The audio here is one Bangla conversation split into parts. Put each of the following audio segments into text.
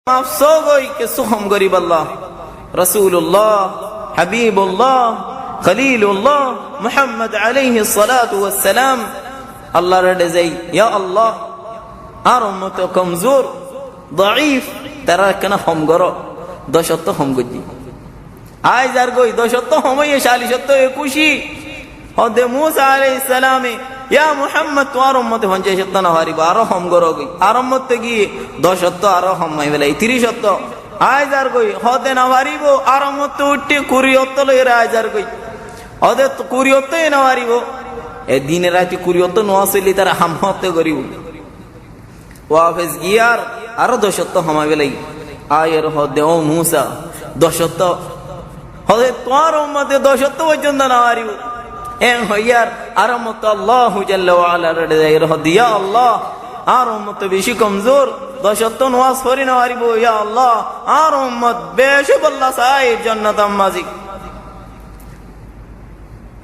Mafsogoy ke suham garib Allah, Rasulullah, Habibullah, Khalilullah, Muhammad alayhi salatu wassalam. Allah redezey, Ya Allah, ar ummat kamzor, daif, tara kana hum garo, dashatta hum gudi. Ay zar goy dashatta hum ye shalishatta ekushi. Hode Musa alayhi salami. Ya Muhammad tu ar ummat hanje shatta na hari bar hum garo goy. Ar ummat gi dashatta ar hum mai velai 30 ay zar goy hode na varibo ar ummat utti kuriyotto le ay zar goy. Hode kuriyotto na varibo. E dine rati kuriyotto no asli tara ham hotte goribu. Wafes giyar ar dashatta hum mai velai. Ayer hode o Musa dashatta hode tu ar ummat dashatta wajanda na varibo. En hoyar aramut Allahu jalla wa ala redey rahdi ya Allah aramut beshi kamzor dashatton was forina haribo ya Allah aramut beshi balla sahib jannat ammazi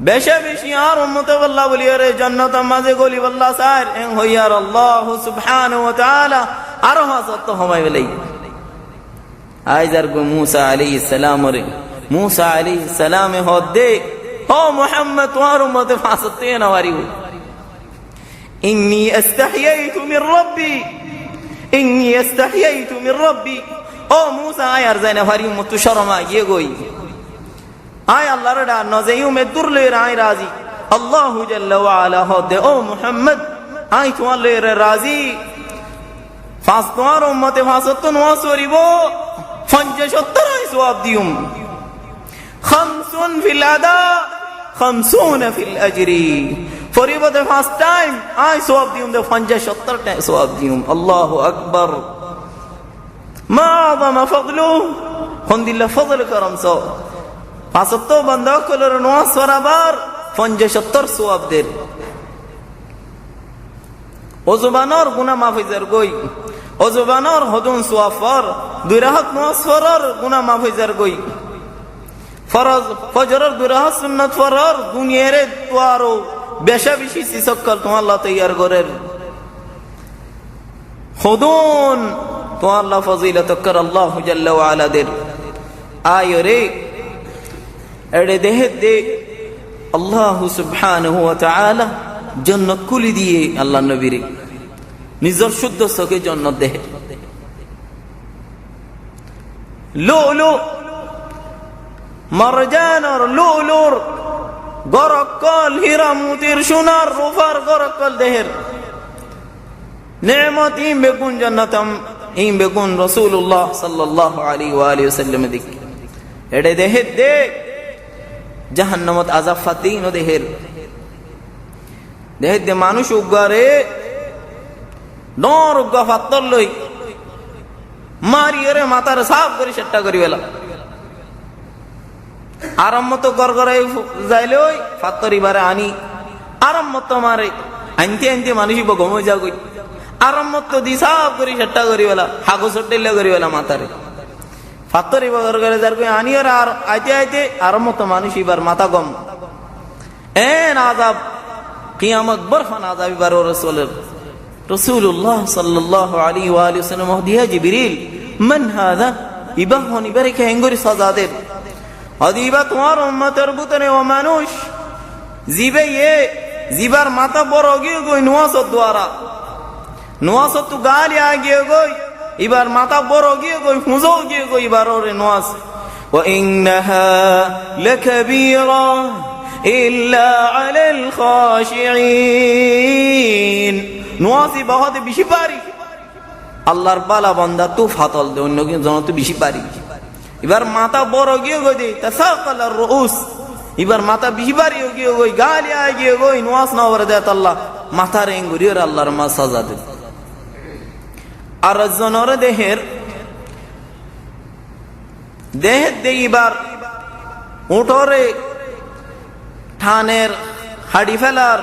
beshi aramut balla boliyare jannat ammazi goli balla sahir en hoyar Allah subhanahu wa ta'ala arhasat homay velay ayzar go Musa alayhi salam re Musa alayhi salam hodde او محمد وارمت فاسطين واريو اني استحييت من ربي او موسى ايار زين واريو متشرما يغوي اي الله ردا نزيو مدور لي راي راضي الله جل وعلا هد او محمد اي تو الله راضي فاستوار امت فاسطن واسوريبو 75 ثواب ديوم 50 في الاداء 50 في الاجر for you the first time I swab dium the 75 swab dium Allahu akbar ma azama fadlu khondilla fadl karam so asatto banda kolor no sarabar 75 swab der o zubanor guna mafizar goy o zubanor hodun swafar duy rahat no swarar guna mafizar goy ফরজ ফজরের দুরাহ সুন্নাত ফরর দুনিয়ার তোয়ারো বেশা বেশি সিসকল তো আল্লাহ তৈয়ার করেন খুদুন তো আল্লাহ ফজিলত কর আল্লাহ জাল্লা ওয়া আলা দের আয়রে এড়ে দেহে দে আল্লাহ সুবহানাহু ওয়া তাআলা জান্নাত কুলি দিয়ে আল্লাহ নবীর নিজর শুদ্ধ সকে জান্নাত দেহে লুলু মারজানর লুলুর গরকল হীরা মুতির সোনার রূপার গরকল দেহের নেমত ইম বেগুন জান্নাতম ইম বেগুন রাসূলুল্লাহ সাল্লাল্লাহু আলাইহি ওয়া আলিহি ওয়াসাল্লাম দিক এডে দেহে দে জাহান্নামত আযাব ফাতিন দেহের দেহে দে মানুষ উগারে নর উগা ফাতর লই মারিয়ে মাথার সাফ করে সেট্টা করিবেলা আরামত গরগরাই যাইলই ফাতরি বারে আনি আরামত মারে আনতে আনতে মানুষই বগম যা কই আরামত দিসাব করি সেটা করিবেলা হাগো সট্টেলে করিবেলা মাথারে ফাতরি গরগরে যার কই আনি আর আইতে আইতে আরামত মানুষই বার মাথা গম এন আযাব কিয়ামত বরফান আযাব বার রাসূলুল্লাহ সাল্লাল্লাহু আলাইহি ওয়া আলিহি ওয়াসাল্লাম দিয়া জিবরিল মান হাদা ইবাহনি বারিকা এঙ্গরি সাজাদের আদিবা তোমার উম্মতের বুতনে ও মানুষ জিবে জিবার মাথা বড় গিয়ে গই নোয়াসত দ্বারা নোয়াসত তু গালি আগিয়ে গই এবার মাথা বড় গিয়ে গই ফুজো গিয়ে গই এবার ওরে নোয়াস ওয়া ইন্নাহা লাকাবীরা ইল্লা আলাল খাশিঈন নোয়াসি বহুত বেশি পারি আল্লাহর বালা বান্দা তু ফাতল দে অন্য কেউ জন তো বেশি পারি এবার মাথা বড় গিয়ে গই দে তাসাকাল আর রুউস এবার মাথা বিহিবারি গিয়ে গই গালি আই গিয়ে গই নোয়াস না ওরে দেত আল্লাহ মাথা রেঙ্গুরি আর আল্লাহর মা সাজা দে আর জনর দেহের এবার উঠরে ঠানের হাড়ি ফেলার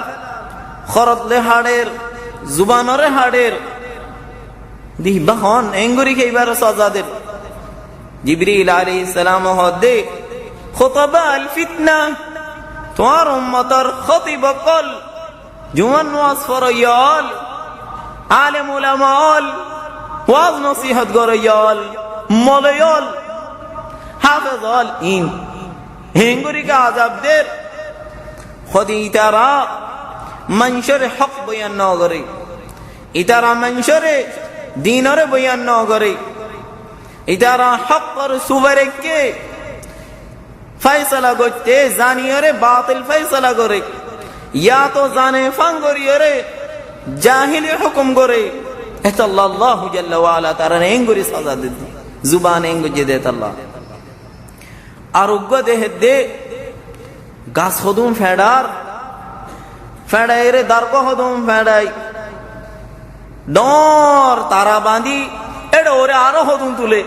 খরতলে হাড়ের জুবানরে হাড়ের দিবা হন এঙ্গুরি কে এবার সাজা দে জিবরিল আলাইহিস সালাম হদে খুতবা আল ফিতনা তোর উম্মতর খতিব কল জুমান ওয়াস ফরয়াল আলেম উলামাল ওয়াজ নসিহত করে ইয়ল মলয়ল হাফেজ হল ইন হেঙ্গুরিকে আজাব দের খদি ইতারা মানুষের হক বয়ান ন করে ইতারা মানুষের দিনরে বয়ান ন করে ইতারা হক আর সুবরেকে ফয়সালা করতে জানিয়রে বাতিল ফয়সালা করে ইয়া তো জানে ফাঙ্গরিয়রে জাহিলি হুকুম করে এটা আল্লাহ জাল্লা ওয়া আলা তারা হেঙ্গুরি সাজা দে জুবান হেঙ্গুজি দে আল্লাহ আরোগ্য দেহে দে গাছ হদুম ফেড়াই রে দার্গ হদুম ফেড়াই ডর তারা বাঁধি এটা ওরে আরো হদুম তুলে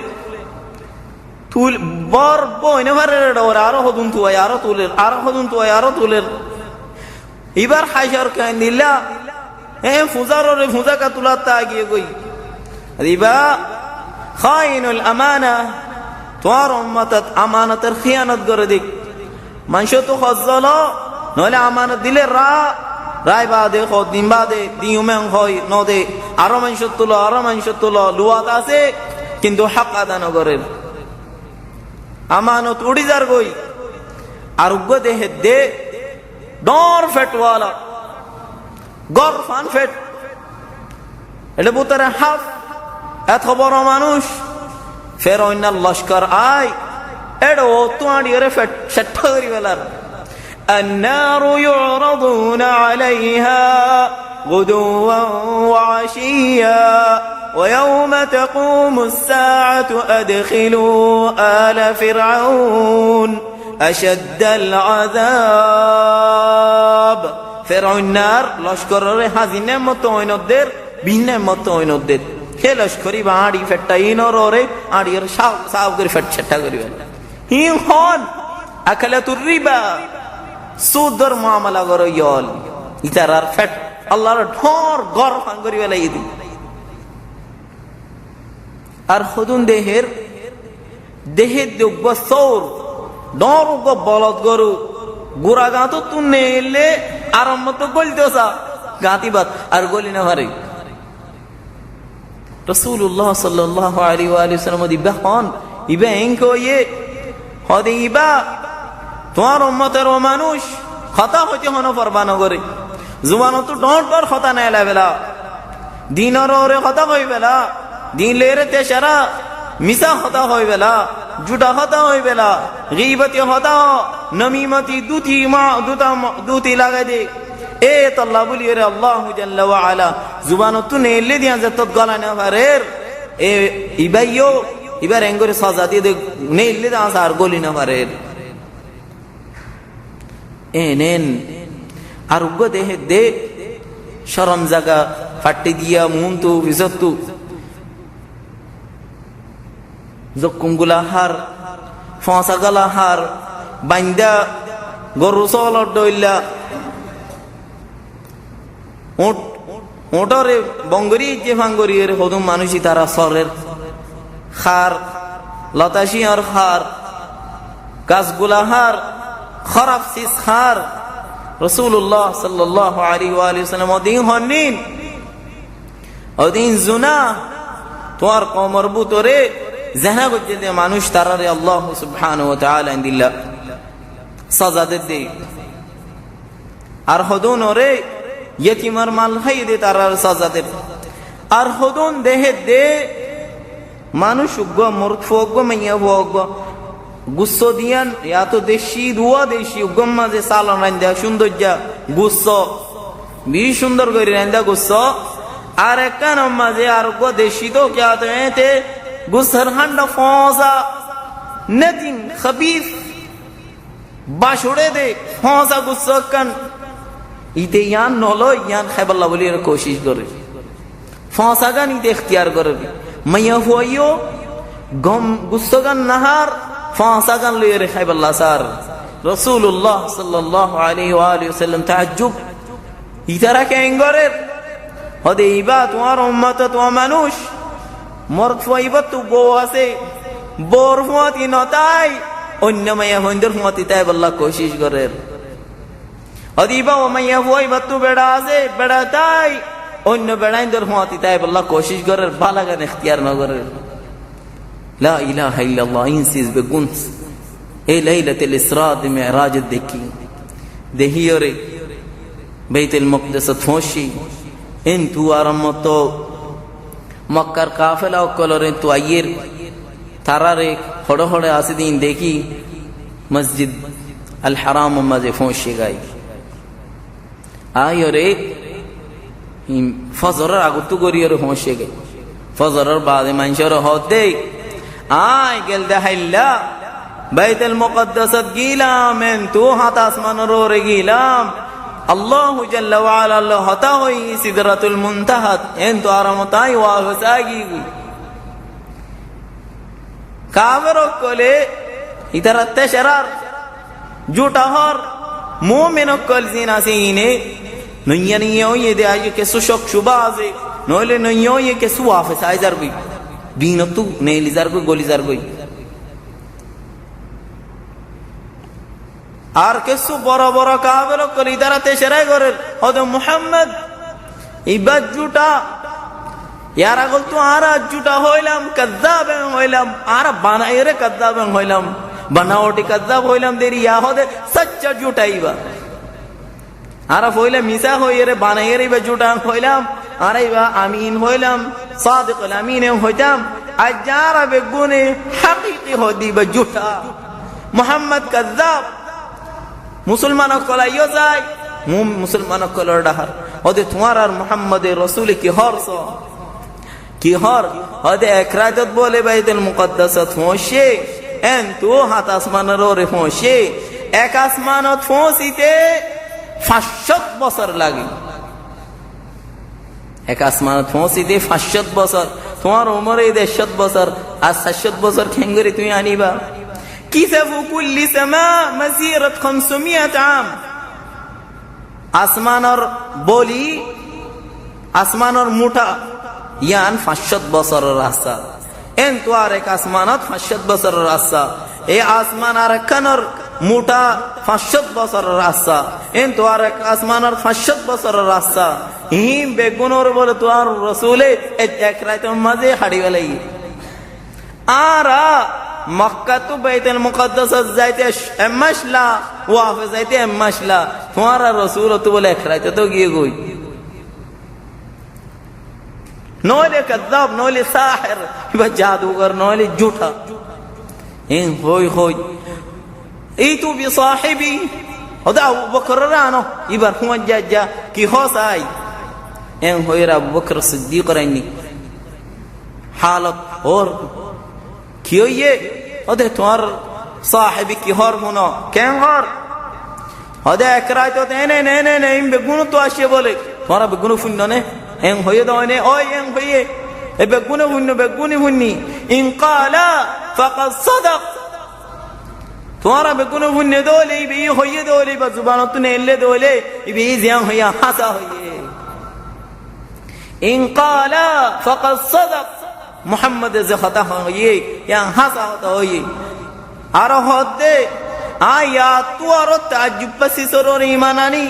বর বইনে ভারে ওরে আরো হদুম তুয়াই আরো তুলের আরো হদুম তুয়াই আরো তুলের এবার হাইসার কেন দিল্লা ফুজার ওরে ফুজা কা তুলার তা গিয়ে গই রিবা খাইনুল আমানা তোর উম্মতত আমানতের খিয়ানত করে দিক মানুষ তো খজ্জল নইলে আমানত দিলে রায় বাদে দিন বাদে দিউমেং হয় নদে আরো মানুষ তুলো লুয়াত আছে কিন্তু হক আদা নগরের আমানত উড়ি যার গই আরোগ্য দেহে দে ডর ফেটওয়ালা গর ফান ফেট এটা বুতারে হাফ এত বড় মানুষ ফের অন্য লস্কর আয় এডো তোমার ফেট সেটা করি বেলার النار يعرضون عليها غدوا وعشيا ويوم تقوم الساعة أدخلوا آل فرعون أشد العذاب فرعون النار لشكر هذين متوينودر بين متوينودر হে লস্করি বা আড়ি ফেটটা ইনর ওরে আড়ির সাব করে ফেট সেটা করিবে হিং হন আকালাতুর রিবা সুদর মুআমালা করে ইয়ল ইতারার ফেট আল্লাহর ঢর গর ফান করিবে লাইদি আর খুদুন দেহের যোগ্য সৌর ডরগ বলদ গরু গোড়া গাঁতো তুনে এলে আরম্ভ তো গলিতেছা গাঁতিবাদ আর গলি না ভারে রাসূলুল্লাহ সাল্লাল্লাহু আলাইহি ওয়া সাল্লাম দিবা হন ইবা এনকো হদে ইবা তোমার উম্মতের ও মানুষ খতা হইতে হন ফরমানো করে জুবান তো ডর খতা না এলাবেলা দিনর ওরে খতা হইবেলা দিন লেরে তেশরা মিসা খতা হইবেলা জুটা খতা হইবেলা গীবতি খতা নমিমতি দুতি লাগাই দে এ তল্লা বলি রে আল্লাহ জাল্লা ওয়া আলা জুবান তো নেলে দিয়া যত গলা না পারের এ ইবাইও ইবার এঙ্গরে সাজা দিয়ে দে নেলে দা আর গলি না পারের এনেন আর উগ্গ দেহে দে শরম জাগা ফাটি দিয়া মুন্তু বিজতু জকুমগুলা হার ফসা গলা হার বাইন্দা গরু চলর দইলা ওটরে বঙ্গরি যে ফাঙ্গরি এর হদুম মানুষই তারা সরের খার লতাশি আর খার গাছগুলা হার খারাপ সিস খার রাসূলুল্লাহ সাল্লাল্লাহু আলাইহি ওয়া সাল্লাম ওদিন হনিন ওদিন জুনা তোর কমর বুতরে জানা গজে দে মানুষ তারারে আল্লাহ সুবহানাহু ওয়া তাআলা ইনদিল্লাহ সাজা দে আর হদুন ওরে ইয়তিমার মাল হাই দে তারার সাজা দে আর হদুন দেহে দে মানুষ উগ্গ মূর্খ মাইয়া ভোগ গুচ্ছ দিয়ান ইয়া তো দেশি দুয়া দেশি উগ্গম মাঝে সালান রান্দা সৌন্দর্যা গুচ্ছ বি সুন্দর করে রান্দা গুচ্ছ আর একখান মাঝে আর উগ্গ দেশি তো ক্যা তো এতে গুচ্ছর হান্ডা ফসা নদিন খবিস বাসুড়ে দে ফসা গুচ্ছ কান ইতে ইয়ান নলো ইয়ান খাইবাল্লাহ বলি কোশিশ করে ফসা গান ইতে ইখতিয়ার করে মাইয়া হইও গম গুচ্ছ গান নাহার ফসা গান লইয়ে রে খাইবাল্লাহ সার রাসূলুল্লাহ সাল্লাল্লাহু আলাইহি ওয়া সাল্লাম তাআজ্জুব ইতারা কেঙ্গরের হদে ইবা তোমার উম্মত তো মানুষ মর্দ ফাইবা তো বো আছে বোর ফুয়াতি নতাই অন্য মাইয়া হইন্দর ফুয়াতি তাই বল্লাহ কোশিশ করে হদিবা ও মাইয়া ফুয়াইবা তো বেড়া আছে বেড়া তাই অন্য বেড়াইন্দর হুঁয়াতি তাই বললা কোশিশ করার বালাগান এখতিয়ার নগরের লা ইলাহা ইল্লাল্লাহ ইনসিস বেগুনস এই লাইলাতুল ইসরা মিরাজ দেখি দেহিয়রে বাইতুল মুকদ্দাস ফোঁসি ইন তু আরমত মক্কার কাফেলা কলরে তু আইয়ের তারারে হড়ে হড়ে আসি দিন দেখি মসজিদ আল হারাম মাঝে ফোঁসে গাই আয়রে ফজরের আগতু করিয়রে ফোঁসে গাই ফজরের বাদে মানুষের হতে আয় গেল দেখাইল্লা বাইতুল মুকদ্দাসত গিলাম এন তু হাত আসমানের ওরে গিলাম আল্লাহু জাল্লা ওয়া আলা আল্লাহ হতা হই সিদরাতুল মুনতাহা এন তো আরামতাই ওয়া হসাগি কাফের কলে ইতারাতে শরার জুটা হর মুমিন কল জিনাসিনে নইয়ানিয়ে ওই দে আজ কে সুশক সুবাজে নইলে নইয়ে কে সুয়াফে সাইজার গই দিনতু নেলিজার গই গলিজার গই আর কিছু বড় বড় কাফের কলি দাঁড়াতে সেরাই করেন হয়তো মুহাম্মদ ইবাদ জুটা ইয়ার আগল তো আর জুটা হইলাম কাজ্জাব হইলাম আর বানাইরে কাজ্জাব হইলাম বানাওটি কাজ্জাব হইলাম দেরি ইয়া হদে সচ্চা জুটাইবা আর হইলে মিসা হইরে বানাইরে বা জুটা হইলাম আর ইবা আমিন হইলাম সাদিকুল আমিন হইতাম আর যারা বেগুনে হাকিকি হদি বা জুটা মুহাম্মদ কাজ্জাব মুসলমান কলাইও যায় মুসলমান কলর ডাহার ওদে তোমার আর মুহাম্মদের রাসূল কি হর ওদে এক রাতত বলে বাইতুল মুকদ্দাসত ফোঁসে এন তো হাত আসমানের ওরে ফোঁসে এক আসমানত ফোঁসিতে 500 বছর লাগে এক আসমানত ফোঁসিতে 500 বছর তোমার উমরে 150 বছর আর 700 বছর খেঙ্গরি তুমি আনিবা كسف كل سماء مسيرة 500 عام আসমানর বলি আসমানর মুঠা ইয়ান 500 বছরের রাস্তা এন তো আর এক আসমানত 500 বছরের রাস্তা এই আসমান আর একখানর মুঠা 500 বছরের রাস্তা এন তো আর এক আসমানর 500 বছরের রাস্তা হিম বেগুনর বলে তো আর রাসূলে এক রাতের মাঝে হাড়ি গেলাই আর মক্কা তো বাইতুল মুকদ্দাস যাইতে এমাসলা ওয়াফে যাইতে এমাসলা তোমার রাসূল তো বলে এক রাতে তো গিয়ে গই নইলে কাযাব নইলে সাহির বা জাদুগর নইলে ঝুঠা ইন হই হই এই তো বি সাহিবি ওদা আবু বকর রানো ইবার হুয়া যা কি হসাই এন হইরা আবু বকর সিদ্দিক রাইনি হালত और কি হইয়ে ওদে তোমার সাহেবী কি হর মনো কেন হর ওদে এক রাত তো নে ইম বেগুনো তো আসে বলে তোমার বেগুনো ফুন্ন নে এন হইয়ে দাও নে ওই এন হইয়ে এ বেগুনো বেগুনি ফুন্নি ইন ক্বালা ফাকাদ সাদাক তোমার বেগুনো ফুন্নে দোলে বি হইয়ে দোলে বা জুবানত নে এলে দোলে বি জিয়া হইয়া হাসা হইয়ে ইন ক্বালা ফাকাদ সাদাক মুহাম্মদ যে খতা হইয়ে ইয়া হাসা হতা হইয়ে আর হদে আয়া তু আর তাজ্জুব সিসরর ঈমানানি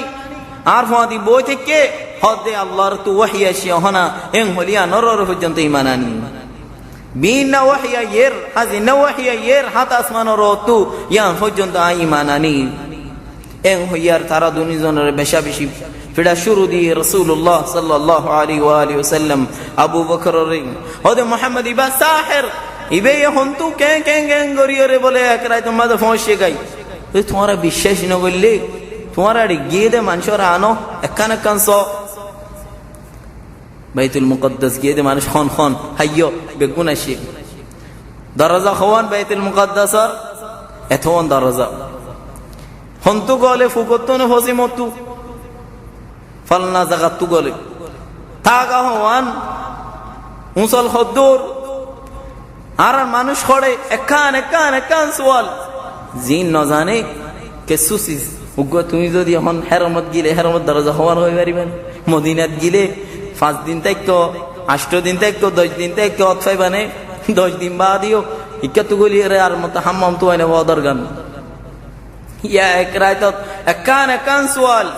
আর ফাদি বই থেকে হদে আল্লাহর তু ওহী আসিয়া হনা এন হলিয়া নরর পর্যন্ত ঈমানানি বিনা ওহিয়া ইয়ের হাজিনা ওহিয়া ইয়ের হাত আসমানর তু ইয়া পর্যন্ত ঈমানানি এন হইয়ার তারা দুনিজনের বেশা বেশি ফিরা শুরু দিয়ে রাসূলুল্লাহ সাল্লাল্লাহু আলাইহি ওয়া আলিহি ওয়াসাল্লাম আবু বকর রিং ওদে মুহাম্মদ ইবা সাহির ইবে হন্তু কেন গরিয়রে বলে এক রাত তোমাদের ফোঁসে গাই তোমারা বিশ্বাস ন করলে তোমারা গিয়ে দে মানুষের আনো একান বাইতুল মুকদ্দাস গিয়ে দে মানুষ খন হাইয়ো বেগুন আসে দরজা খওয়ান বাইতুল মুকদ্দাসর এতন দরজা হন্তু গলে ফুকতন ফসিমতু ফলনা জায়গা তু গলে থাকা হওয়ান মুসল খদ্দুর আর মানুষ খড়ে একান সোয়াল জিন ন জানে কে সুসিস উগ্র তুমি যদি এখন হেরমত গিলে হেরমত দরজা হওয়ার হয়ে পারিবেন মদিনাত গিলে 5 দিন থাকতো 8 দিন থাকতো 10 দিন থাকতো অতফাই বানে 10 দিন বাদিও ইকা তু গলি আর মত হাম্মাম তু আইনা ওয়াদার গান ইয়া এক রাত একান সোয়াল